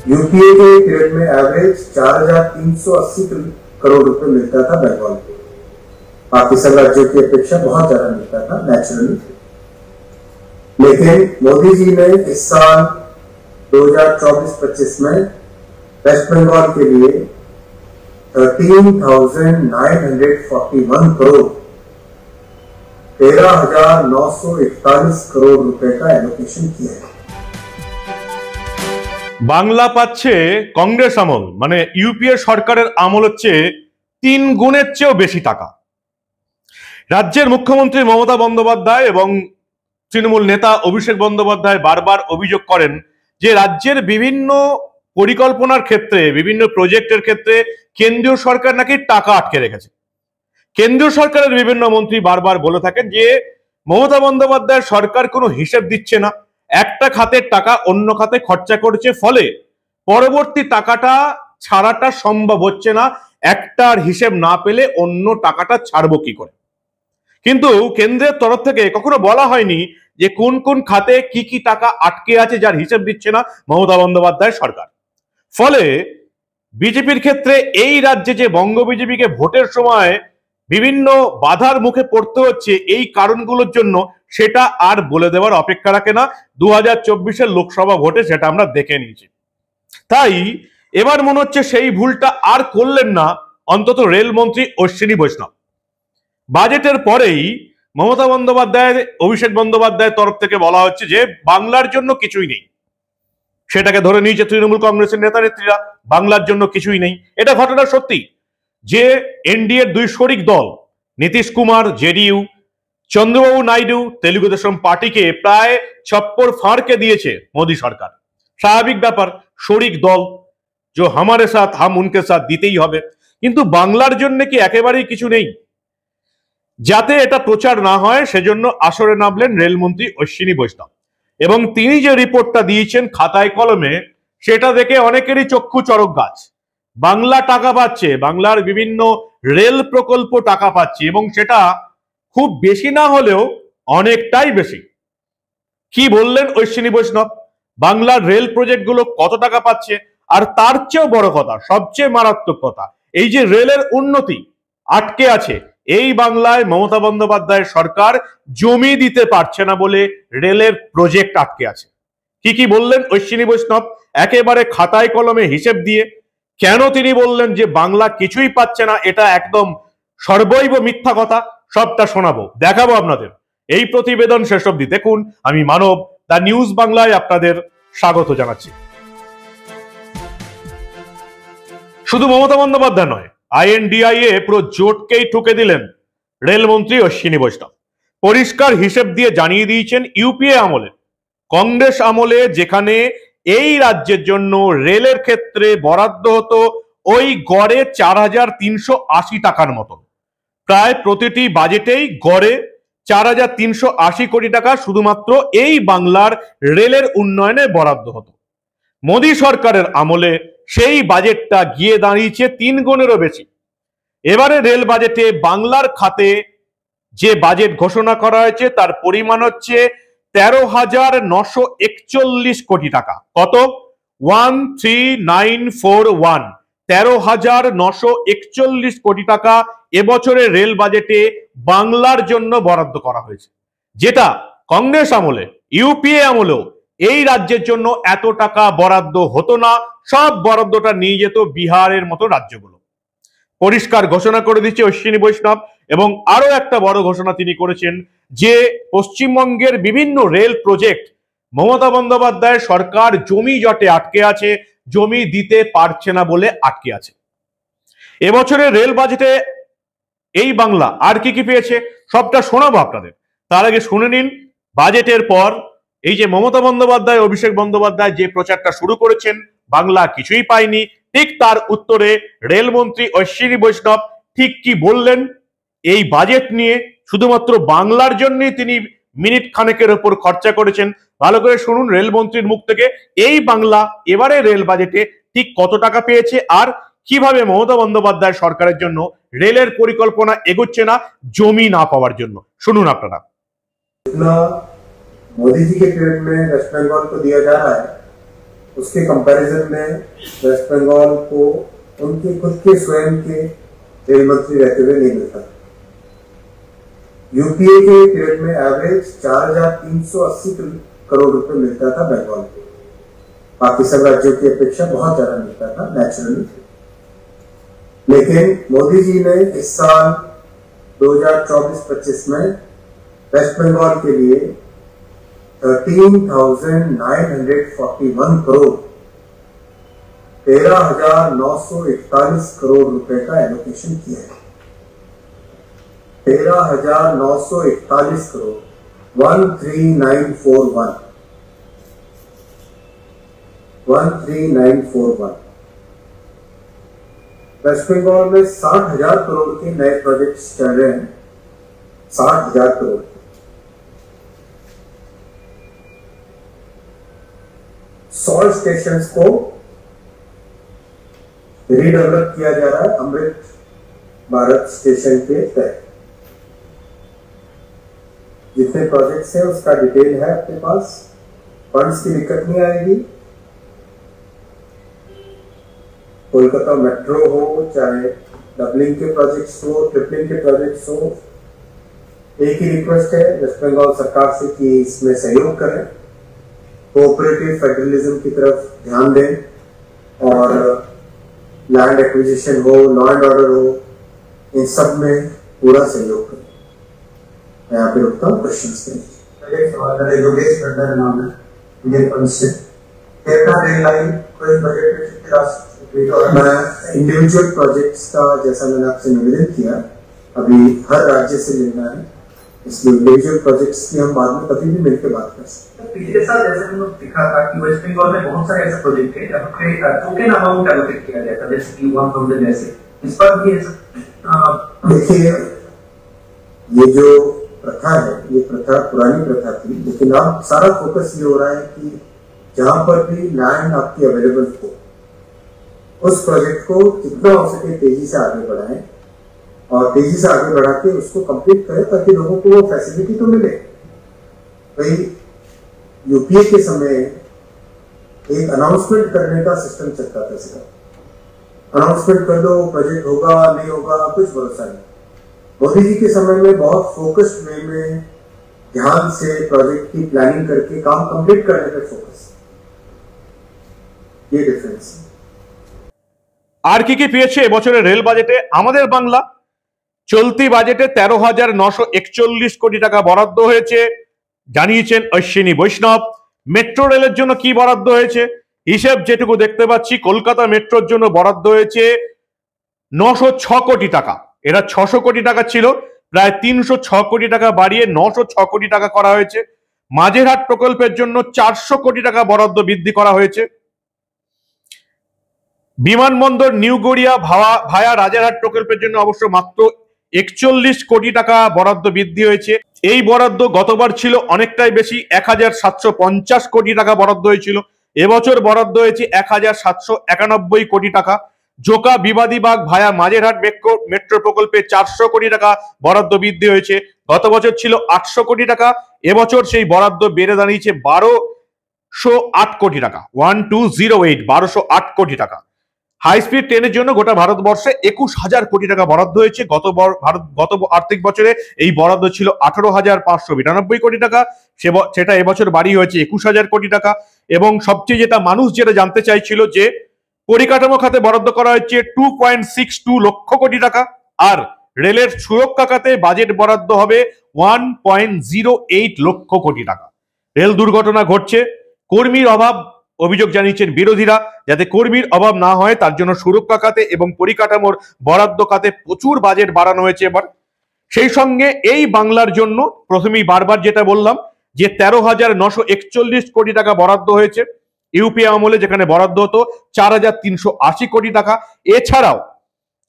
UPA के period में average 4,380 crore रुपए मिलता था बंगाल को। बाकी सब राज्यों की अपेक्षा बहुत ज्यादा मिलता था नेचुरली। लेकिन मोदी जी ने इस साल 2024-25 में वेस्ट बंगाल के लिए 13,941 करोड़ 13,941 करोड़ रुपए का एलोकेशन किया है। বাংলা পাচ্ছে কংগ্রেস আমল, মানে ইউপিএ সরকারের আমল হচ্ছে 3 গুণের চেয়েও বেশি টাকা। রাজ্যের মুখ্যমন্ত্রী মমতা বন্দ্যোপাধ্যায় এবং তৃণমূল নেতা অভিষেক বন্দ্যোপাধ্যায় বারবার অভিযোগ করেন যে রাজ্যের বিভিন্ন পরিকল্পনার ক্ষেত্রে, বিভিন্ন প্রজেক্টের ক্ষেত্রে কেন্দ্রীয় সরকার নাকি টাকা আটকে রেখেছে। কেন্দ্রীয় সরকারের বিভিন্ন মন্ত্রী বারবার বলে থাকেন যে মমতা বন্দ্যোপাধ্যায় সরকার কোনো হিসেব দিচ্ছে না, একটা খাতের টাকা অন্য খাতে খরচা করছে, ফলে পরবর্তী টাকাটা ছাড়াটা সম্ভব হচ্ছে না। একটার হিসেব না পেলে অন্য টাকাটা ছাড়বো কি করে? কিন্তু কেন্দ্রের তরফ থেকে কখনো বলা হয়নি যে কোন কোন খাতে কি কি টাকা আটকে আছে যার হিসেব দিচ্ছে না মমতা বন্দ্যোপাধ্যায় সরকার। ফলে বিজেপির ক্ষেত্রে এই রাজ্যে যে বঙ্গ বিজেপিকে ভোটের সময় বিভিন্ন বাধার মুখে পড়তে হচ্ছে এই কারণগুলোর জন্য, সেটা আর বলে দেওয়ার অপেক্ষা রাখে না। 2024-এর লোকসভা ভোটে সেটা আমরা দেখে নিয়েছি। তাই এবার মনে হচ্ছে সেই ভুলটা আর করলেন না অন্তত রেলমন্ত্রী অশ্বিনী বৈষ্ণব। বাজেটের পরেই মমতা বন্দ্যোপাধ্যায়ের, অভিষেক বন্দ্যোপাধ্যায়ের তরফ থেকে বলা হচ্ছে যে বাংলার জন্য কিছুই নেই। সেটাকে ধরে নিয়েছে তৃণমূল কংগ্রেসের নেতা নেত্রীরা, বাংলার জন্য কিছুই নেই। এটা ঘটনা সত্যি যে এনডিএর 2 শরিক দল নীতিশ কুমার জেডিইউ, চন্দ্রবাবু নাইডু তেলুগু দেশম পার্টিকে প্রায় ছপ্পর ফাঁড়কে দিয়েছে মোদী সরকার। স্বাভাবিক ব্যাপার, শরিক দল, যে হামারে সাথ হাম উনকে সাথ দিতেই হবে। কিন্তু বাংলার জন্য কি একেবারেই কিছু নেই? যাতে এটা প্রচার না হয় সেজন্য আসরে নামলেন রেলমন্ত্রী অশ্বিনী বৈষ্ণব, এবং তিনি যে রিপোর্টটা দিয়েছেন খাতায় কলমে, সেটা দেখে অনেকেরই চক্ষু চড়ক গাছ। বাংলা টাকা পাচ্ছে, বাংলার বিভিন্ন রেল প্রকল্প টাকা পাচ্ছে, এবং সেটা খুব বেশি না হলেও অনেকটাই বেশি। কি বললেন অশ্বিনী বৈষ্ণব? বাংলার রেল প্রজেক্ট গুলো কত টাকা পাচ্ছে, আর তার চেয়েও বড় কথা, সবচেয়ে মারাত্মক কথা, এই যে রেলের উন্নতি আটকে আছে, এই বাংলায় মমতা বন্দ্যোপাধ্যায়ের সরকার জমি দিতে পারছে না বলে রেলের প্রজেক্ট আটকে আছে। কি কি বললেন অশ্বিনী বৈষ্ণব একেবারে খাতায় কলমে হিসেব দিয়ে? কেন তিনি বললেন যে বাংলা কিছুই পাচ্ছে না, এটা একদম সর্বৈব মিথ্যা কথা, সবটা শোনাবো, দেখাবো আপনাদের। এই প্রতিবেদন শেষ অবধি দেখুন। আমি মানব, দা নিউজ বাংলায় আপনাদের স্বাগত জানাচ্ছি। শুধু মমতা বন্দ্যোপাধ্যায় নয়, আইএনডিআইএ পুরো জোটকেই ঠুকে দিলেন রেলমন্ত্রী অশ্বিনী বৈষ্ণব। পরিষ্কার হিসেব দিয়ে জানিয়ে দিয়েছেন ইউপিএ আমলে, কংগ্রেস আমলে যেখানে এই রাজ্যের জন্য রেলের ক্ষেত্রে বরাদ্দ হতো ওই গড়ে 4,380 টাকার মতন, প্রায় প্রতিটি বাজেটেই গড়ে 4,380 কোটি টাকা শুধুমাত্র এই বাংলার রেলের উন্নয়নে বরাদ্দ হতো। মোদী সরকারের আমলে সেই বাজেটটা গিয়ে দাঁড়িয়েছে 3 গুণেরও বেশি। এবারে রেল বাজেটে বাংলার খাতে যে বাজেট ঘোষণা করা হয়েছে তার পরিমাণ হচ্ছে 13,941 কোটি টাকা। কত? 13,941, 13,941 কোটি টাকা এবছরের রেল বাজেটে বাংলার জন্য বরাদ্দ করা হয়েছে, যেটা কংগ্রেস আমলে, ইউপিএ আমলেও এই রাজ্যের জন্য এত টাকা বরাদ্দ হতো না। সব বরাদ্দটা নিয়ে যেত বিহারের মতো রাজ্যগুলো। পরিষ্কার ঘোষণা করে দিচ্ছে অশ্বিনী বৈষ্ণব। এবং আরো একটা বড় ঘোষণা তিনি করেছেন যে পশ্চিমবঙ্গের বিভিন্ন রেল প্রজেক্ট মমতা বন্দ্যোপাধ্যায়ের সরকার জমি জটে আটকে আছে, জমি দিতে পারছে না বলে আটকে আছে। এবছরের রেল বাজেটে এই বাংলা আর কি কি পেয়েছে সবটা শোনাবো আপনাদের। তার আগে শুনে নিন বাজেটের পর এই যে মমতা বন্দ্যোপাধ্যায়, অভিষেক বন্দ্যোপাধ্যায় যে প্রচারটা শুরু করেছেন বাংলা কিছুই পায়নি, ঠিক তার উত্তরে রেলমন্ত্রী অশ্বিনী বৈষ্ণব ঠিক কি বললেন এই বাজেট নিয়ে। শুধুমাত্র বাংলার জন্যই তিনি মিনিট খানেকের উপর খরচা করেছেন। ভালো করে শুনুন রেলমন্ত্রীর মুখ থেকে এই বাংলা এবারে রেল বাজেটে ঠিক কত টাকা পেয়েছে আর কিভাবে মমতা বন্দ্যোপাধ্যায় সরকারের জন্য রেলের পরিকল্পনা এগোচ্ছে না জমি না পাওয়ার জন্য। শুনুন আপনারা। मोदी जी के पीरियड में वेस्ट बंगाल को दिया जा रहा है उसके कंपैरिजन में वेस्ट बंगाल को उनके खुद के स्वयं के रेल मंत्री रहते हुए नहीं मिलता। यूपीए के पीरियड में एवरेज 4,380 करोड़ रुपए मिलता था बंगाल को। बाकी सब राज्यों की अपेक्षा बहुत ज्यादा मिलता था नेचुरली। लेकिन मोदी जी ने इस साल 2024-25 में वेस्ट बंगाल के लिए 13,941 करोड़ 13,941 करोड़ रुपए का एलोकेशन किया है। 13,941 करोड़ 13941 वेस्ट बंगाल में 60,000 करोड़ के नए प्रोजेक्ट्स चल रहे हैं। 60,000 करोड़। सॉल्ट स्टेशंस को रीडेवलप किया जा रहा है अमृत भारत स्टेशन के तहत। जितने प्रोजेक्ट्स हैं उसका डिटेल है आपके पास। फंड्स की दिक्कत नहीं आएगी। कोलकाता मेट्रो हो, चाहे डबलिंग के प्रोजेक्ट्स हो, ट्रिपलिंग के प्रोजेक्ट्स हो, एक ही रिक्वेस्ट है वेस्ट बंगाल सरकार से कि इसमें सहयोग करें, कोऑपरेटिव फेडरलिज्म की तरफ ध्यान दें और लैंड एक्विजिशन हो, लॉ एंड ऑर्डर हो, इन सब में पूरा सहयोग करें। मैं यहाँ पे रुकता हूँ, क्वेश्चन के लिए। योगेश टंडन नाम है, इंडियन पंच रेल लाइन मैं इंडिविजुअल प्रोजेक्ट्स का, जैसा मैंने आपसे निवेदन किया, अभी हर राज्य से लेना है, इसलिए इंडिविजुअल प्रोजेक्ट्स की हम बाद में कभी भी मिलकर बात कर सकते हैं। पिछले साल जैसे हमने देखा था कि वेस्ट बंगाल में बहुत सारे ऐसे प्रोजेक्ट थे जहाँ पे टोकन अमाउंट एलोकेट किया गया था, जैसे कि 1,000 ऐसे। इस पर भी देखिए, ये जो प्रथा है, ये प्रथा पुरानी प्रथा थी, लेकिन अब सारा फोकस ये हो रहा है कि जहां पर भी लैंड आपकी अवेलेबल हो, उस प्रोजेक्ट को जितना हो सके तेजी से आगे बढ़ाएं और तेजी से आगे बढ़ा के उसको कंप्लीट करें ताकि लोगों को वो फैसिलिटी तो मिले। भाई यूपीए के समय एक अनाउंसमेंट करने का सिस्टम चलता था सिर्फ। अनाउंसमेंट कर दो, प्रोजेक्ट होगा नहीं होगा कुछ भरोसा नहीं। मोदी जी के समय में बहुत फोकस्ड वे में ध्यान से प्रोजेक्ट की प्लानिंग करके काम कंप्लीट करने पे फोकस, ये डिफरेंस है। আর কি কি পেয়েছে এবছরের রেল বাজেটে আমাদের বাংলা? চলতি বাজেটে 13,941 কোটি টাকা বরাদ্দ হয়েছে, জানিয়েছেন অশ্বিনী বৈষ্ণব। মেট্রো রেলের জন্য কি বরাদ্দ হয়েছে হিসেব যেটুকু দেখতে পাচ্ছি, কলকাতা মেট্রোর জন্য বরাদ্দ হয়েছে 906 কোটি টাকা। এরা 600 কোটি টাকা ছিল, প্রায় 306 কোটি টাকা বাড়িয়ে 906 কোটি টাকা করা হয়েছে। মাঝেরহাট প্রকল্পের জন্য 400 কোটি টাকা বরাদ্দ বৃদ্ধি করা হয়েছে। বিমানবন্দর নিউ গড়িয়া ভায়া রাজারহাট প্রকল্পের জন্য অবশ্য মাত্র 41 কোটি টাকা বরাদ্দ বৃদ্ধি হয়েছে। এই বরাদ্দ গতবার ছিল অনেকটাই বেশি, 1,750 কোটি টাকা বরাদ্দ হয়েছিল। এবছর বরাদ্দ হয়েছে 1,791 কোটি টাকা। জোকা বিবাদীবাগ ভায়া মাঝেরহাট মেট্রো প্রকল্পে 400 কোটি টাকা বরাদ্দ বৃদ্ধি হয়েছে। গত বছর ছিল 800 কোটি টাকা, এবছর সেই বরাদ্দ বেড়ে দাঁড়িয়েছে 1,208 কোটি টাকা। 1208 1,208 কোটি টাকা। হাই স্পিড ট্রেনের জন্য গোটা ভারতবর্ষে 21,000 কোটি টাকা বরাদ্দ হয়েছে। গত আর্থিক বছরে এই বরাদ্দ ছিল 18,592 কোটি টাকা, সেটা এবছর বাড়িয়ে হয়েছে 21,000 কোটি টাকা। এবং সবচেয়ে যেটা মানুষ জানতে চাইছিল যে পরিকাঠামো খাতে বরাদ্দ করা হয়েছে 2.62 লক্ষ কোটি টাকা, আর রেলের সুরক্ষা খাতে বাজেট বরাদ্দ হবে 1.08 লক্ষ কোটি টাকা। রেল দুর্ঘটনা ঘটছে, কর্মীর অভাব অভিযোগ জানিয়েছেন বিরোধীরা। যাতে কর্মীর অভাব না হয় তার জন্য সুরক্ষা খাতে এবং পরিকাঠামোর বরাদ্দ খাতে প্রচুর বাজেট বাড়ানো হয়েছে এবার। সেই সঙ্গে এই বাংলার জন্য প্রথমেই বারবার যেটা বললাম যে 13,941 কোটি টাকা বরাদ্দ হয়েছে ইউপিএ আমলে, যেখানে বরাদ্দ হতো 4,380 কোটি টাকা।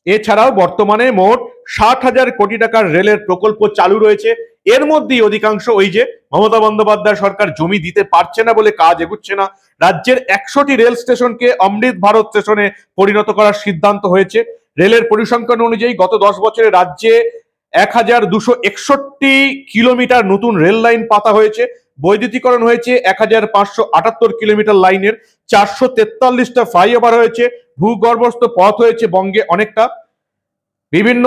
এছাড়াও বর্তমানে মোট 60,000 কোটি টাকার রেলের প্রকল্প চালু রয়েছে। এর মধ্যেই অধিকাংশ ওই যে মমতা বন্দ্যোপাধ্যায় সরকার জমি দিতে পারছে না বলে কাজ এগুচ্ছে না। রাজ্যের 100টি রেল স্টেশনকে অমৃত ভারত স্টেশনে পরিণত করার সিদ্ধান্ত হয়েছে। রেলের পরিসংখ্যান অনুযায়ী গত 10 বছরে রাজ্যে 1,261 কিলোমিটার নতুন রেল লাইন পাতা হয়েছে। বৈদ্যুতিকরণ হয়েছে 1578 কিলোমিটার লাইনের, 443টা ফ্লাইওভার হয়েছে, ভূগর্ভস্থ পথ হয়েছে বঙ্গে অনেকটা। বিভিন্ন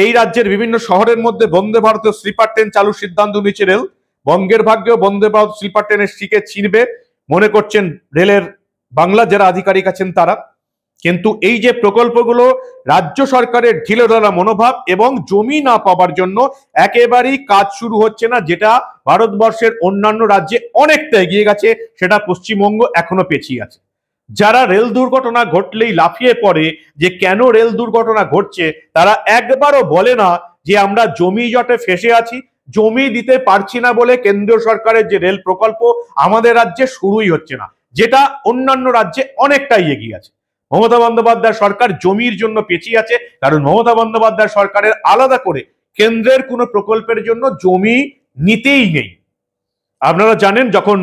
এই রাজ্যের বিভিন্ন শহরের মধ্যে বন্দে ভারতের স্লিপার ট্রেন চালুর সিদ্ধান্ত নিয়েছে রেল। বঙ্গের ভাগ্যেও বন্দে ভারত স্লিপার ট্রেনের শিকে ছিনবে মনে করছেন রেলের বাংলা যারা আধিকারিক আছেন তারা। কিন্তু এই যে প্রকল্পগুলো, রাজ্য সরকারের ঢিলেঢালা মনোভাব এবং জমি না পাওয়ার জন্য একেবারেই কাজ শুরু হচ্ছে না, যেটা ভারতবর্ষের অন্যান্য রাজ্যে অনেকটা এগিয়ে গেছে, সেটা পশ্চিমবঙ্গ এখনো পেছিয়ে আছে। যারা রেল দুর্ঘটনা ঘটলেই লাফিয়ে পড়ে যে কেন রেল দুর্ঘটনা ঘটছে, তারা একবারও বলে না যে আমরা জমি জটে ফেসে আছি, জমি দিতে পারছি না বলে কেন্দ্রীয় সরকারের যে রেল প্রকল্প আমাদের রাজ্যে শুরুই হচ্ছে না, যেটা অন্যান্য রাজ্যে অনেকটাই এগিয়ে আছে। মমতা বন্দ্যোপাধ্যায় সরকার জমির জন্য পেছিয়ে আছে, কারণ মমতা বন্দ্যোপাধ্যায় সরকারের আলাদা করে কেন্দ্রের কোনো প্রকল্পের জন্য জমি নিতেই নেই। আপনারা জানেন যখন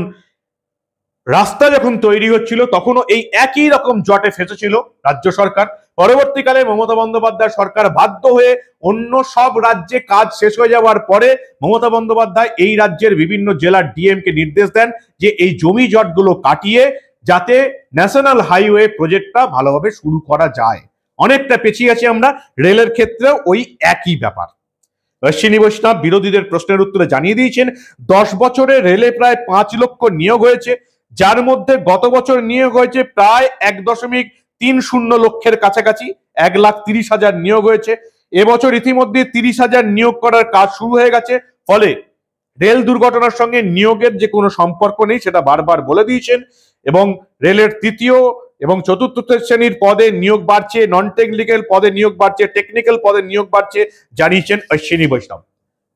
রাস্তা যখন তৈরি হচ্ছিল তখনও এই একই রকম জটে ফেঁসেছিল রাজ্য সরকার। পরবর্তীকালে মমতা বন্দ্যোপাধ্যায় সরকার বাধ্য হয়ে অন্য সব রাজ্যে কাজ শেষ হয়ে যাওয়ার পরে মমতা বন্দ্যোপাধ্যায় এই রাজ্যের বিভিন্ন জেলার ডিএম কে নির্দেশ দেন যে এই জমি জটগুলো কাটিয়ে যাতে ন্যাশনাল হাইওয়ে প্রজেক্টটা ভালোভাবে শুরু করা যায়। অনেকটা পেছিয়ে আছি আমরা, রেলের ক্ষেত্রেও ওই একই ব্যাপার। অশ্বিনী বৈষ্ণব বিরোধীদের প্রশ্নের উত্তরে জানিয়ে দিয়েছেন 10 বছরে রেলে প্রায় 5 লক্ষ নিয়োগ হয়েছে, যার মধ্যে গত বছর নিয়োগ হয়েছে প্রায় 1.30 লক্ষের কাছাকাছি, 1,30,000 নিয়োগ হয়েছে। এবছর ইতিমধ্যে 30,000 নিয়োগ করার কাজ শুরু হয়ে গেছে। ফলে রেল দুর্ঘটনার সঙ্গে নিয়োগের যে কোনো সম্পর্ক নেই সেটা বারবার বলে দিয়েছেন। এবং রেলের তৃতীয় এবং চতুর্থ শ্রেণীর পদে নিয়োগ বাড়ছে, নন টেকনিক্যাল পদে নিয়োগ বাড়ছে, টেকনিক্যাল পদে নিয়োগ বাড়ছে জানিয়েছেন অশ্বিনী বৈষ্ণব।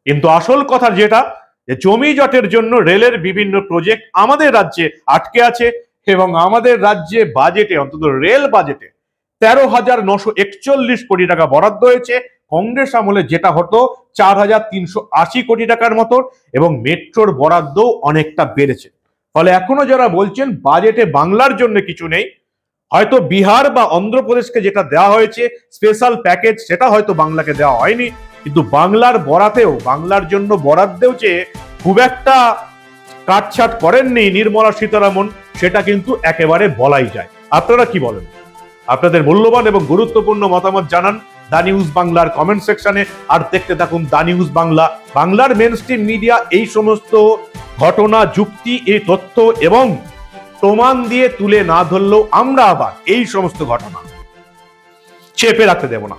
কিন্তু আসল কথা যেটা, যে জমি জটের জন্য রেলের বিভিন্ন প্রজেক্ট আমাদের রাজ্যে আটকে আছে এবং আমাদের রাজ্যে বাজেটে, অন্তত রেল বাজেটে 13,941 কোটি টাকা বরাদ্দ হয়েছে। কংগ্রেস আমলে যেটা হতো 4,380 কোটি টাকার মতো, এবং মেট্রোর বরাদ্দ অনেকটা বেড়েছে। ফলে এখনো যারা বলছেন বাজেটে বাংলার জন্য কিছু নেই, হয়তো বিহার বা অন্ধ্রপ্রদেশকে যেটা দেওয়া হয়েছে স্পেশাল প্যাকেজ সেটা হয়তো বাংলাকে দেওয়া হয়নি, কিন্তু বাংলার বরাতেও, বাংলার জন্য বরাদ্দেও যে খুব একটা কাটছাট করেননি নির্মলা সীতারামন, সেটা কিন্তু একেবারে বলাই যায়। আপনারা কি বলেন? আপনাদের মূল্যবান এবং গুরুত্বপূর্ণ মতামত জানান দা নিউজ বাংলার কমেন্ট সেকশনে। আর দেখতে থাকুন দা নিউজ বাংলা। বাংলার মেইনস্ট্রিম মিডিয়া এই সমস্ত ঘটনা, যুক্তি, এই তথ্য এবং প্রমাণ দিয়ে তুলে না ধরলেও আমরা আবার এই সমস্ত ঘটনা চেপে রাখতে দেব না।